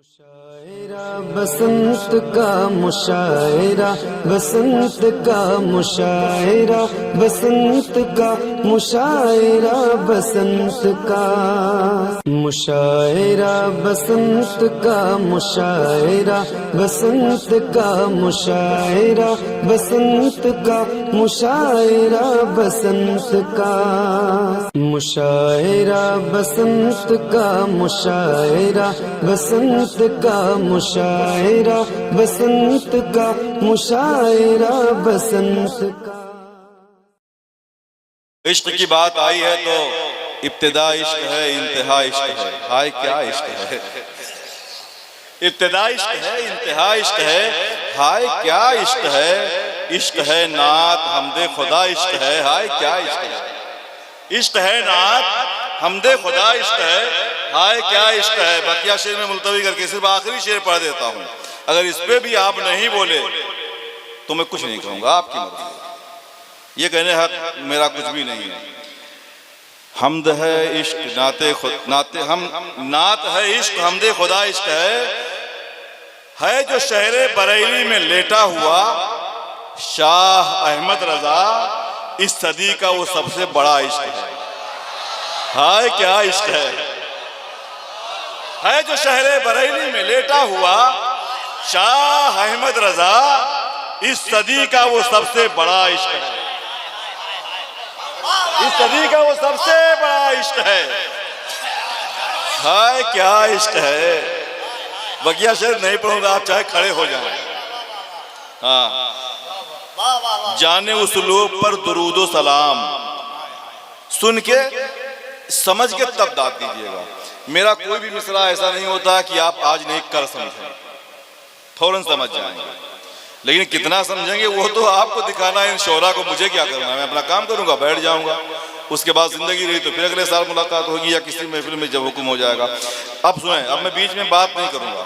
मुशायरा बसंत का मुशायरा, बसंत का मुशायरा, बसंत का मुशायरा, बसंत का मुशायरा, बसंत का मुशायरा, बसंत का मुशायरा, बसंत का मुशायरा, बसंत का मुशायरा, बसंत का मुशायरा, बसंत का मुशायरा, बसंत का मुशायरा, बसंत का। इश्क की बात आई है तो इब्तिदा इश्क है, इंतहा इश्क है। हाय क्या इश्क है। इब्तिदा इश्क है, इंतहा इश्क है। हाय क्या इश्क है। इश्क है नात हमदे खुदा इश्क है। हाय क्या इश्क है। इश्क है नात हमदे खुदा इश्क है। हाय क्या इश्क है। बकिया शेर में मुलतवी करके सिर्फ आखिरी शेर पढ़ देता हूँ। अगर इस पे भी आप नहीं बोले तो मैं कुछ नहीं कहूँगा, आपकी मर्जी। ये कहने हक मेरा कुछ भी नहीं है। हमद है इश्क नाते हम नात है इश्क हमदे खुदा इश्क है जो शहरे बरेली में लेटा हुआ शाह अहमद रजा, इस सदी का वो सबसे बड़ा इश्क है। हाय क्या इश्क है जो शहरे बरेली में लेटा हुआ शाह अहमद रजा, इस सदी का वो सबसे बड़ा इश्क है। इस सदी का वो सबसे बड़ा इश्क है। हाय क्या इश्क है। बगिया शेर नहीं पढ़ूंगा, आप चाहे खड़े हो जाएं। हाँ, जाने उस्लूब पर दुरूदो सलाम, सुन के समझ के तब दाद दीजिएगा। मेरा कोई भी मिसरा ऐसा नहीं होता कि आप आज नहीं कर समझें, फौरन समझ जाएंगे। लेकिन कितना समझेंगे वो तो आपको दिखाना है इन शोरा को। मुझे क्या करना है, मैं अपना काम करूंगा, बैठ जाऊंगा। उसके बाद जिंदगी रही तो फिर अगले साल मुलाकात होगी या किसी महफिल में जब हुक्म हो जाएगा। अब सुने, अब मैं बीच में बात नहीं करूंगा।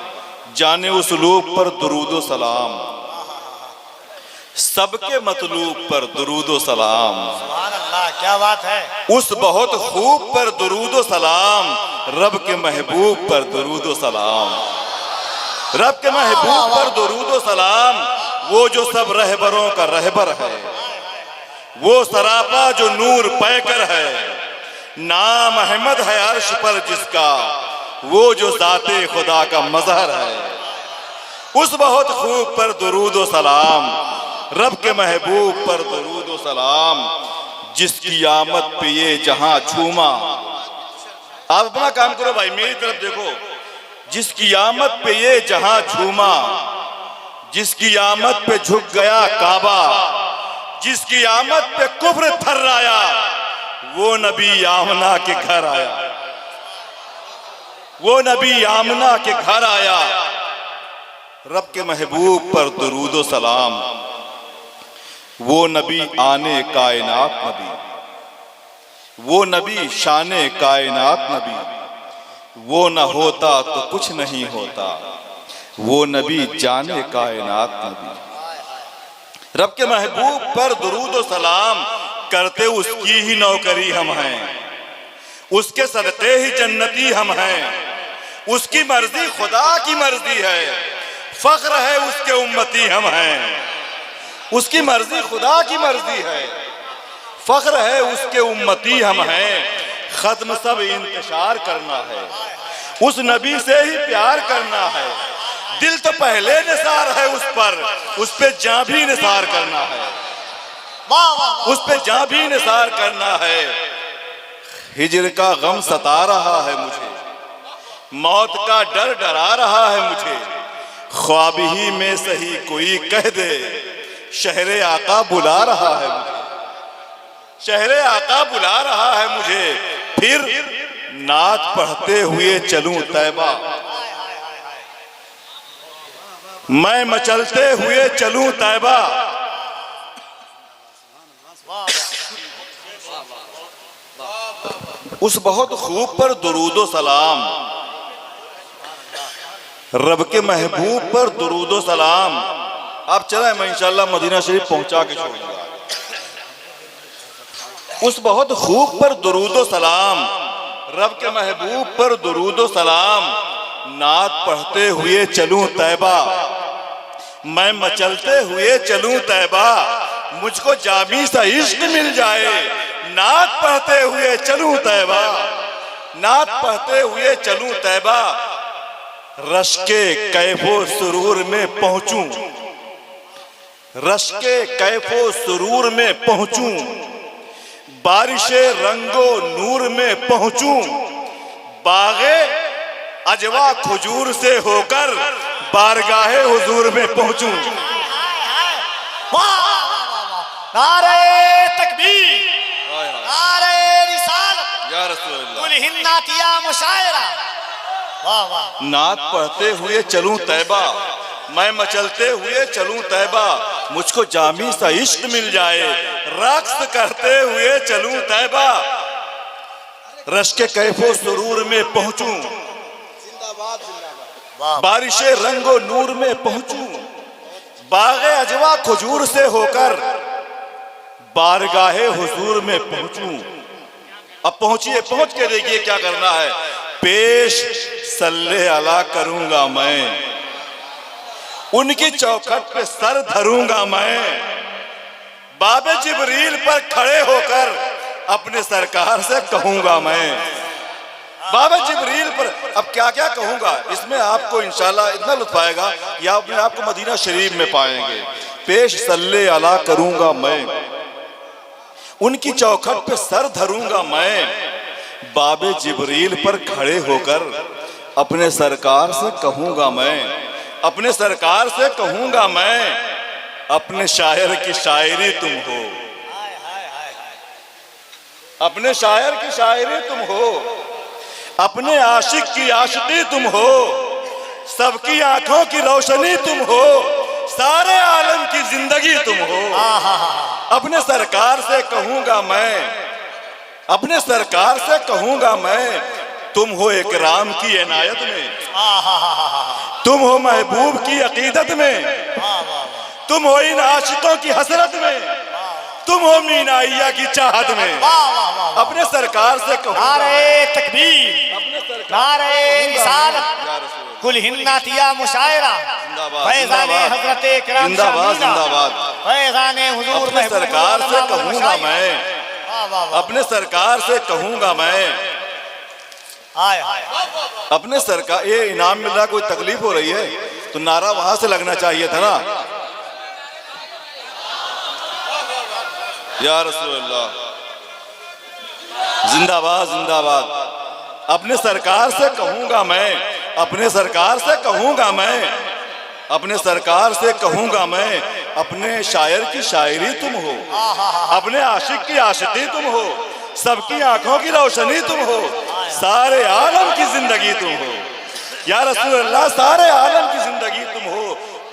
जाने उस्लूब पर दुरूदो सलाम, सबके मतलूब पर दुरूदो सलाम। सुभान अल्लाह, क्या बात है। उस बहुत खूब पर दुरूदो सलाम, रब के महबूब पर दुरूदो सलाम। रब के महबूब पर दुरूदो सलाम, वो जो सब रहबरों का रहबर है, वो सरापा जो नूर पैकर है। नाम अहमद है अर्श पर जिसका, वो जो ज़ाते खुदा का मज़हर है। उस बहुत खूब पर दुरूदो सलाम, रब के महबूब पर दुरूदो सलाम, जिसकी आमद पे ये जहां झूमा। आप अपना काम करो भाई, मेरी तरफ देखो। जिसकी आमद पे ये जहां झूमा, जिसकी आमद पे झुक गया काबा, जिसकी आमद पे कुफ्र थर्राया, वो नबी आमना के घर आया। वो नबी आमना के घर आया। रब के महबूब पर दुरूदो सलाम, वो नबी आने कायनात नबी, वो नबी शाने कायनात नबी। वो न होता तो कुछ नहीं होता, वो नबी जाने कायनात नबी। रब के महबूब पर दुरूद व सलाम, करते उसकी ही नौकरी हम हैं, उसके सदक़े ही जन्नती हम हैं। उसकी मर्जी खुदा की मर्जी है, फख्र है उसके उम्मती हम हैं। उसकी मर्जी खुदा की मर्जी है, फख्र है उसके उम्मती हम हैं। खत्म सब इंतशार करना है, उस नबी से ही प्यार करना है। दिल तो पहले निसार है उस पर, उस पे जां भी निसार करना है। उस पे जां भी निसार करना है। हिजर का गम सता रहा है मुझे, मौत का डर डरा रहा है मुझे। ख्वाब ही में सही कोई कह दे, शहरे आका बुला रहा है मुझे। शहरे आका बुला रहा है मुझे। फिर नात पढ़ते हुए चलूं तैबा, मैं मचलते हुए चलूं तैबा। उस बहुत खूब पर दुरूदो सलाम, रब के महबूब पर दुरूदो सलाम। आप चले, मैं इंशाअल्लाह मदीना शरीफ पहुंचा के छोड़ूंगा। उस बहुत खूब पर दुरूदो सलाम, रब के महबूब पर दुरूदो सलाम, नात पढ़ते हुए चलूं तैबा, मैं मचलते हुए चलूं तैबा, मुझको जामी सा इश्क मिल जाए, नात पढ़ते हुए चलूं तैबा, नात पढ़ते हुए चलूं तैबा, रश के कैफो सुरूर में पहुंचूं, रश के कैफो सुरूर में पहुंचूं, बारिशे रंगो नूर में पहुंचूं, बागे अजवा खुजूर से होकर बारगाहे हुजूर में पहुंचूं। नारे तकबीर, नारे रिसालत, या रसूलल्लाह। कुल हिन्नातिया मुशायरा। वाह वाह। नात पढ़ते हुए चलूं तैबा, मैं मचलते हुए चलूं तैबा, मुझको जामी सा इश्क मिल जाए, रक्स करते हुए चलूं तैबा, रश के कैफो सुरूर में पहुंचूं, बारिशे रंगो नूर में पहुंचूं, बागे अजवा खजूर से होकर बारगाहे हुजूर में पहुंचूं। अब पहुंचिए, पहुंच के देखिए क्या करना है। पेश सल्ले अला करूंगा मैं, उनकी चौखट पे सर धरूंगा मैं, बाबे जिब्रील पर खड़े होकर अपने सरकार से कहूंगा मैं, बाबा जिब्रील पर। अब क्या क्या कहूंगा, इसमें आपको इंशाल्लाह इतना लुत्फ आएगा कि आप अपने आप को मदीना शरीफ में पाएंगे। पेश सल्ले अला करूंगा मैं, उनकी चौखट पे सर धरूंगा मैं, बाबे जिब्रील पर खड़े होकर अपने सरकार से कहूंगा मैं, अपने सरकार से कहूंगा मैं, अपने शायर की शायरी तुम हो, अपने शायर की शायरी तुम हो, अपने आशिक की आशिकी तुम हो, सबकी आंखों की रोशनी तुम हो, सारे आलम की जिंदगी तुम हो। अपने सरकार से कहूंगा मैं, अपने सरकार से कहूंगा मैं, तुम हो इकराम की इनायत में, तुम हो महबूब की अकीदत में, तुम हो इन आशिकों की हसरत में, तुम हो मीनाइया की चाहत में। अपने सरकार से कहूंगा। नारे तकबीर, नारे रिसालत, कुल हिन्नातिया मुशायरा, फैज़ाने हज़रत इकराम जिंदाबाद जिंदाबाद। फैज़ाने हुजूर अपने सरकार से कहूंगा मैं, अपने सरकार से कहूंगा मैं, अपने सरकार। ये इनाम मिल रहा, कोई तकलीफ हो रही है तो नारा वहां से लगना चाहिए था ना। या रसूलल्लाह, जिंदाबाद जिंदाबाद। अपने सरकार से कहूंगा मैं, अपने सरकार से कहूंगा मैं, अपने सरकार से कहूंगा मैं, अपने शायर की शायरी तुम हो, अपने आशिक की आशिकी तुम हो, सबकी आंखों की रोशनी तुम हो, सारे आलम की जिंदगी तुम हो। या रसूल अल्लाह, सारे आलम की जिंदगी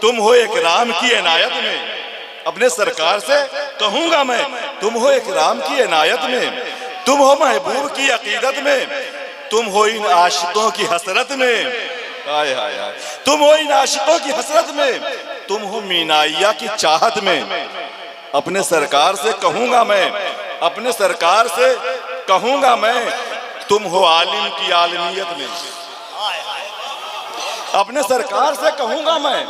तुम हो इकराम की इनायत में। अपने सरकार से कहूंगा मैं, तुम हो इकराम की इनायत में, तुम हो महबूब की अकीदत में, तुम हो इन आशिकों की हसरत में, हाय हाय हाय, तुम हो इन आशिकों की हसरत में, तुम हो मीनाइया की चाहत में। अपने सरकार से कहूंगा मैं, अपने सरकार से कहूंगा मैं, तुम हो आलिम की आलमियत में। अपने सरकार से कहूंगा मैं,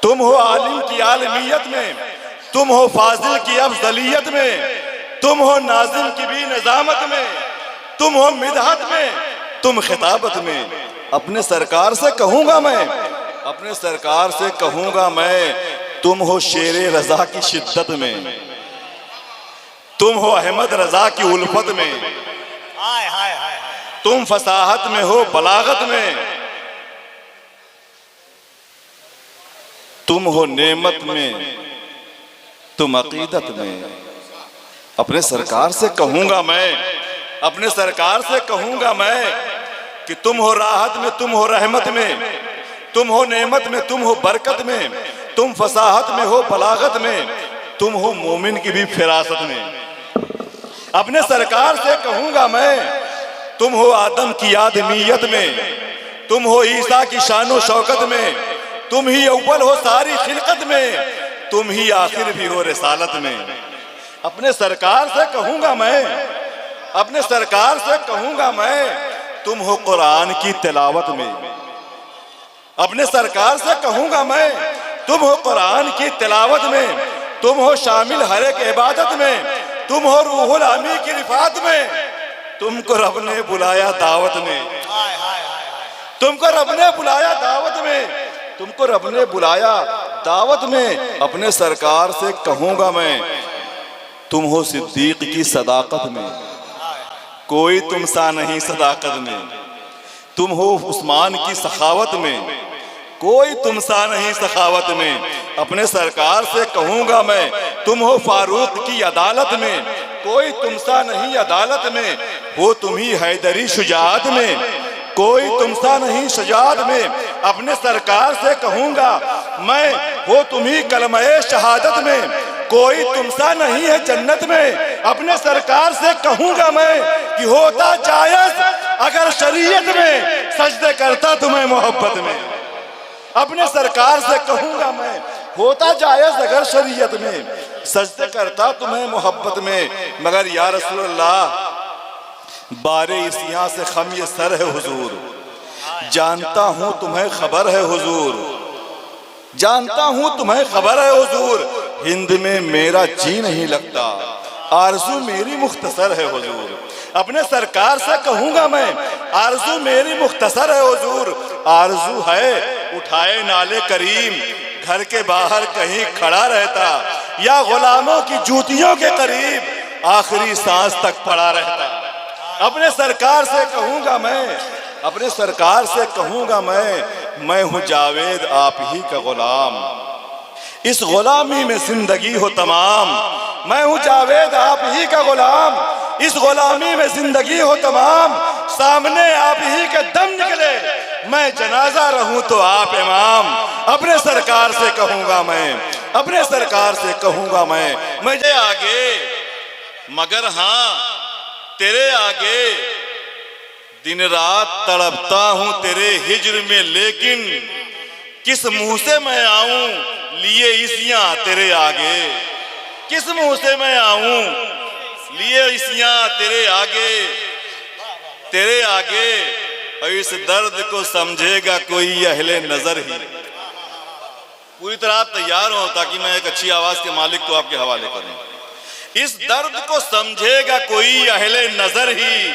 तुम हो आलिम की आलमियत में, तुम हो फाजिल की अफजलियत में, तुम हो नाजिम की भी निजामत में, तुम हो मिदहत में, तुम खिताबत में। अपने सरकार से कहूंगा मैं, अपने सरकार से कहूंगा मैं, तुम हो शेरे रजा की शिद्दत में, तुम हो अहमद रजा की उल्फत में, तुम फसाहत में हो बलागत में, तुम हो नेमत में, तुम अकीदत में। अपने सरकार से कहूंगा मैं, अपने सरकार से कहूंगा मैं कि तुम हो राहत में, तुम हो रहमत में, तुम हो नेमत में, तुम हो बरकत में, तुम फसाहत में हो बलागत में, तुम हो मोमिन की भी फिरासत में। अपने सरकार से कहूंगा मैं, तुम हो आदम की आदमियत में, तुम हो ईसा की शानो शौकत में, तुम ही अव्वल हो सारी खिलकत में, तुम ही आखिर भी हो रिसालत में। अपने सरकार से कहूंगा मैं, अपने सरकार से कहूंगा मैं, तुम हो कुरान की तिलावत में, अपने सरकार से कहूंगा मैं, तुम हो कुरान की तिलावत में, तुम हो शामिल हर एक इबादत में, तुम हो रूहुल अमी की रिफात में, तुमको रब ने बुलाया दावत में, हाय हाय हाय हाय। तुमको रब ने बुलाया दावत में, तुमको रब ने बुलाया दावत में। अपने सरकार से कहूंगा मैं, तुम हो सिद्दीक की सदाकत में, कोई तुम सा नहीं सदाकत में। तुम हो उस्मान की सखावत में, कोई तुम सा नहीं सखावत में। अपने सरकार से कहूंगा मैं, तुम हो फारूक की अदालत में, कोई तुम सा नहीं अदालत में। हो तुम ही हैदरी शुजात में, कोई तुम सा नहीं शुजात में। अपने सरकार से कहूंगा मैं, हो तुम ही कलमे शहादत में, कोई तुम सा नहीं है जन्नत में। अपने सरकार से कहूंगा मैं कि होता जायज अगर शरीयत में, सजदे करता तुम्हें मोहब्बत में। अपने सरकार से कहूंगा मैं, होता जायज अगर शरीयत में, सजदे करता तुम्हें मोहब्बत में। मगर या रसूल अल्लाह, बारे इस यहाँ से खम ये सर है हुजूर, जानता हूं तुम्हें खबर है हुजूर, जानता हूं तुम्हें खबर है हुजूर। हिंद में मेरा जी नहीं लगता, आरज़ू मेरी मुख्तसर है हुजूर। अपने सरकार से कहूंगा मैं, आरज़ू मेरी मुख्तसर है हुजूर। आरज़ू है उठाए नाले करीम, घर के बाहर कहीं खड़ा रहता, या गुलामों की जूतियों के करीब आखिरी सांस तक पड़ा रहता। अपने सरकार से कहूंगा मैं, अपने सरकार से कहूंगा मैं हूं जावेद आप ही का गुलाम, इस गुलामी में जिंदगी हो तमाम। मैं हूं जावेद आप ही का गुलाम, इस गुलामी में जिंदगी हो तमाम। सामने आप ही के दम निकले, मैं जनाजा रहूं तो आप इमाम। अपने सरकार से कहूंगा मैं, अपने सरकार से कहूंगा मैं मुझे आगे, मगर हाँ तेरे आगे दिन रात तड़पता हूं तेरे हिज्र में, लेकिन किस मुंह से मैं आऊं लिए इसियां तेरे आगे, किस मुंह से मैं आऊं लिए इसियां तेरे आगे, तेरे आगे। और इस दर्द को समझेगा कोई अहले नजर ही। पूरी तरह तैयार हो ताकि मैं एक अच्छी आवाज के मालिक को आपके हवाले करूं। इस दर्द को समझेगा कोई अहले नजर ही,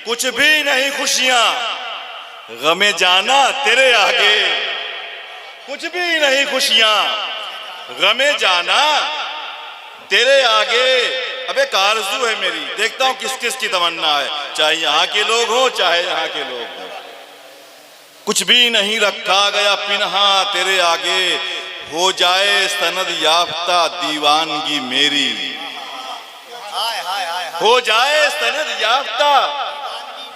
कुछ भी नहीं खुशियां गमे जाना तेरे आगे, कुछ भी नहीं खुशियां गमे जाना तेरे आगे। अब एक आरज़ू है मेरी, देखता हूं किस किस की तमन्ना है, चाहे यहाँ के लोग हो चाहे यहाँ के लोग हो। कुछ भी नहीं रखा गया पिन्हा तेरे आगे, हो जाए सनद याफ्ता दीवानगी मेरी, हो जाए सनद याफ्ता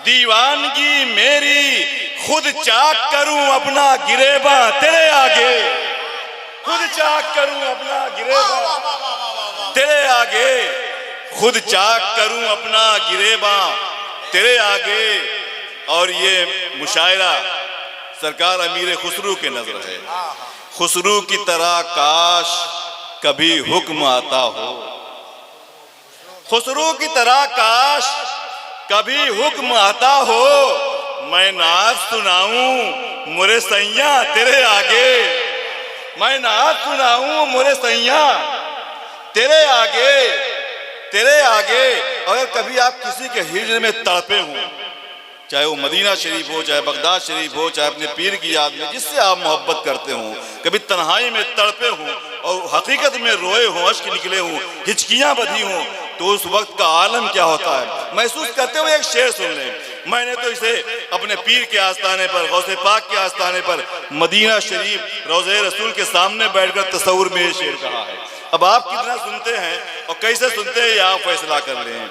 दीवानगी मेरी। खुद चाक करूं अपना गिरेबा तेरे आगे, खुद चाक करूं अपना गिरेबा तेरे आगे, खुद चाक करूं अपना गिरेबा तेरे आगे। और ये मुशायरा सरकार अमीर खुसरू के नजर है। खुसरू की तरह काश कभी हुक्म आता हो, खुसरू की तरह काश कभी हुक्म आता हो। मैं नात सुनाऊं मुरे सैया तेरे आगे, मैं नात सुनाऊं मुरे सैया तेरे आगे, तेरे आगे। अगर कभी आप किसी के हिज्र में तड़पे हों, चाहे वो मदीना शरीफ हो, चाहे बगदाद शरीफ हो, चाहे अपने पीर की याद में जिससे आप मोहब्बत करते हो, कभी तन्हाई में तड़पे हों और हकीकत में रोए हों, अश्क निकले हों, हिचकियां बधी हों, तो उस वक्त का आलम क्या होता है महसूस करते हुए एक शेर सुन लें। मैंने तो इसे अपने पीर के आस्थाने पर, गौसे पाक के आस्थाने पर, मदीना शरीफ रोज़े रसूल के सामने बैठकर तसव्वुर में ये शेर कहा है। अब आप कितना सुनते हैं और कैसे सुनते हैं, आप फैसला कर लें।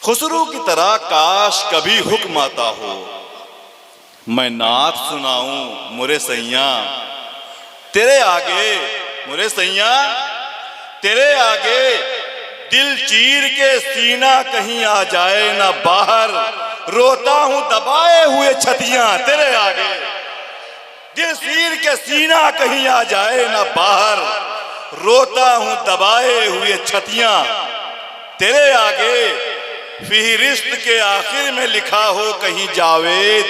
खुसरू की तरह काश कभी हुक्म आता हो, मैं नात सुनाऊं मुरे सैया तेरे आगे, मुरे सैया तेरे आगे। दिल चीर के सीना कहीं आ जाए ना बाहर, रोता हूं दबाए हुए छतियां तेरे आगे। दिल चीर के सीना कहीं आ जाए ना बाहर, रोता हूं दबाए हुए छतियां तेरे आगे। फिहरिस्त के आखिर में लिखा हो कहीं जावेद,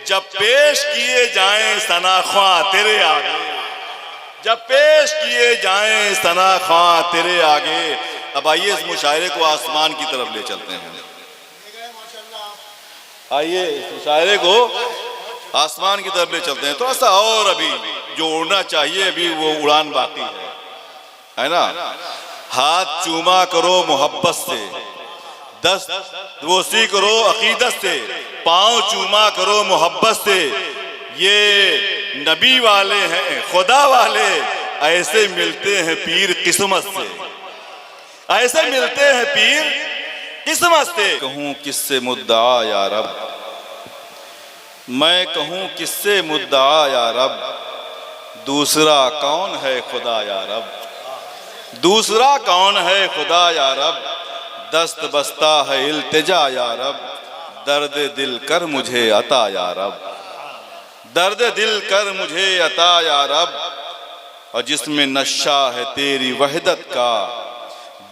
जब पेश किए जाएं सनाख्वा तेरे आगे, जब पेश किए जाएं सनाख्वा तेरे आगे। अब आइए इस मुशायरे को आसमान की तरफ ले चलते हैं। आइए इस मुशायरे को आसमान की तरफ ले चलते हैं। थोड़ा सा और अभी जो उड़ना चाहिए अभी वो उड़ान बाकी है ना। हाथ चूमा करो मोहब्बत से, दस्त दोस्ती करो अकीदत से, पांव चूमा करो मोहब्बत से। ये नबी वाले हैं खुदा वाले, ऐसे मिलते हैं पीर किस्मत से, ऐसे मिलते हैं पीर किस्मत से। कहूं किससे मुद्दा या रब, मैं कहूं किससे मुद्दा या रब, दूसरा कौन है खुदा या रब, दूसरा कौन है खुदा या रब। दस्त बस्ता है इल्तिजा या रब, दर्द दिल कर मुझे अता या रब, दर्द दिल कर मुझे अता या रब। और जिसमें नशा है तेरी वहदत का,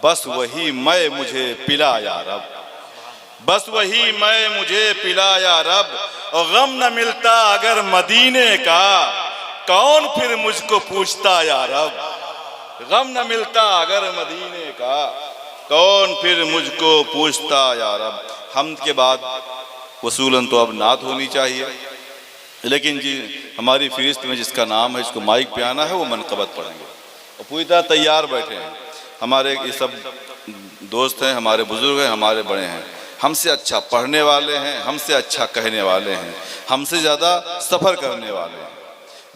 बस वही मैं मुझे पिला या रब, बस वही मैं मुझे पिला या रब। और गम न मिलता अगर मदीने का, कौन फिर मुझको पूछता या रब, गम न मिलता अगर मदीने का, कौन फिर मुझको पूछता या रब। हमद के बाद वसूलन तो अब नात होनी चाहिए, लेकिन जी हमारी फहरिस्त में जिसका नाम है, जिसको माइक पे आना है, वो मनक़बत पढ़ेंगे। और पूरी तरह तैयार बैठे हैं। हमारे ये सब दोस्त हैं, हमारे बुजुर्ग हैं, हमारे बड़े हैं, हमसे अच्छा पढ़ने वाले हैं, हमसे अच्छा कहने वाले हैं, हमसे ज़्यादा सफ़र करने वाले हैं।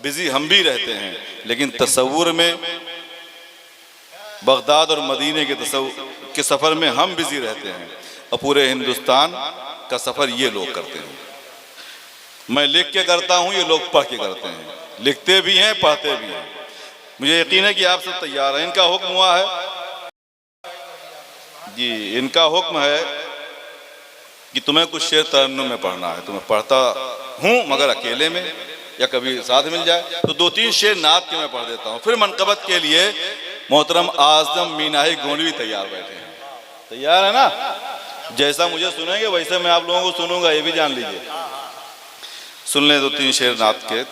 बिज़ी हम भी रहते हैं, लेकिन तसव्वुर में बगदाद और मदीने के सफ़र में हम बिज़ी रहते हैं, और पूरे हिंदुस्तान का सफ़र ये लोग करते हैं। मैं लिख के करता हूँ, ये लोग पढ़ के करते हैं, लिखते भी हैं पढ़ते भी हैं। मुझे यकीन है कि आप सब तैयार हैं। इनका हुक्म हुआ है जी, इनका हुक्म है कि तुम्हें कुछ शेर तरन्नुम में पढ़ना है। तुम्हें पढ़ता हूँ मगर अकेले में, या कभी साथ मिल जाए तो 2-3 शेर नात के मैं पढ़ देता हूँ। फिर मनक़बत के लिए मोहतरम आज़म मीनाही गोंडवी तैयार बैठे हैं। तैयार है ना? जैसा मुझे सुनेंगे वैसे मैं आप लोगों को सुनूंगा, ये भी जान लीजिए। सुन लें 2-3 शेर नात के।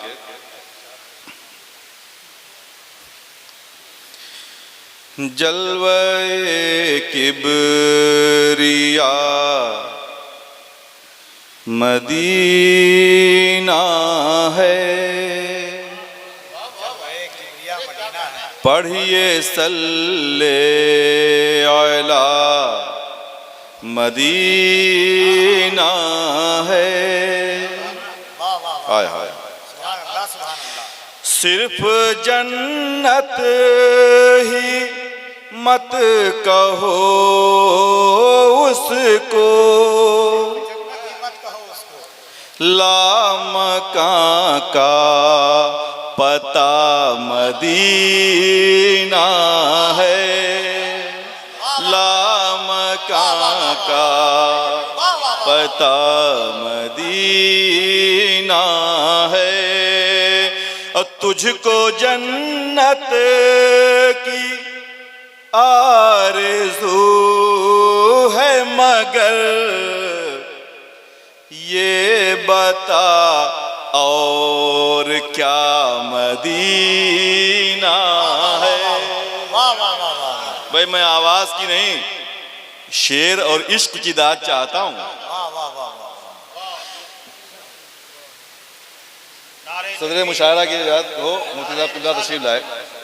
जलवे किबरिया मदीना है, पढ़िए सल्ले अला मदीना है। हाय हाय, सिर्फ जन्नत ही मत कहो उसको, लामकां का पता मदीना है, लामकां का पता मदीना है। और तुझको जन्नत की आरज़ू है मगर ये बता और क्या मदीना है। भाई मैं आवाज की नहीं, शेर और इश्क की दाद चाहता हूँ। सदर मुशायरा की याद हो, मुफ्ती साहब किबला तशरीफ लाए।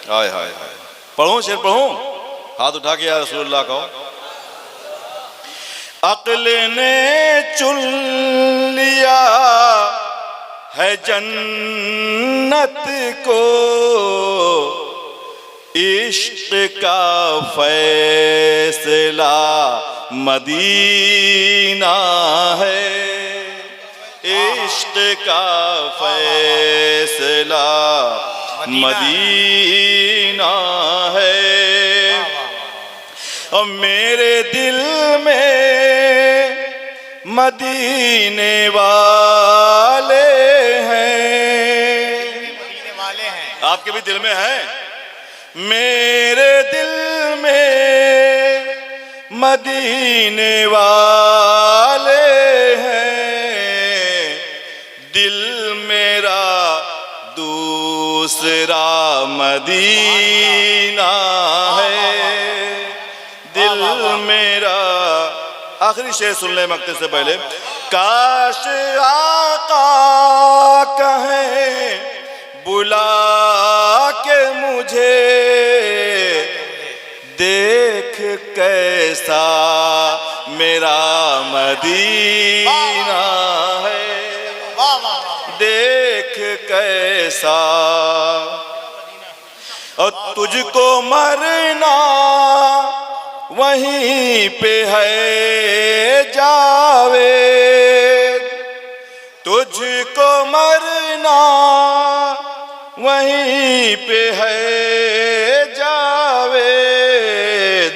हाय हाय हाय, पढ़ूं शेर पढ़ूं? हाथ उठा के या रसूलुल्लाह कहो। अक्ल ने चुन लिया है जन्नत को, इश्क का फैसला मदीना है, इश्क का फैसला मदीना है। और मेरे दिल में मदीने वाले हैं, आपके भी दिल में है? मेरे दिल में मदीने वाले हैं, दिल मेरा दूसरा मदीना है, दिल मेरा। आखिरी शेर सुन ले मकते से पहले। काश आका कहें बुला के मुझे, देख कैसा मेरा मदीना है, वाह वाह वाह। देख कैसा। और तुझको मरना वहीं पे है जावेद, तुझको मरना वहीं पे है जावेद।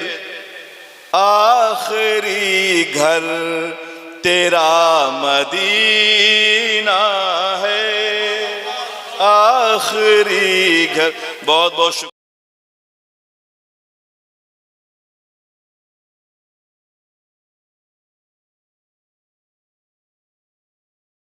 आखिरी घर तेरा मदीना है, आखिरी घर। बहुत बहुत शुक्रिया।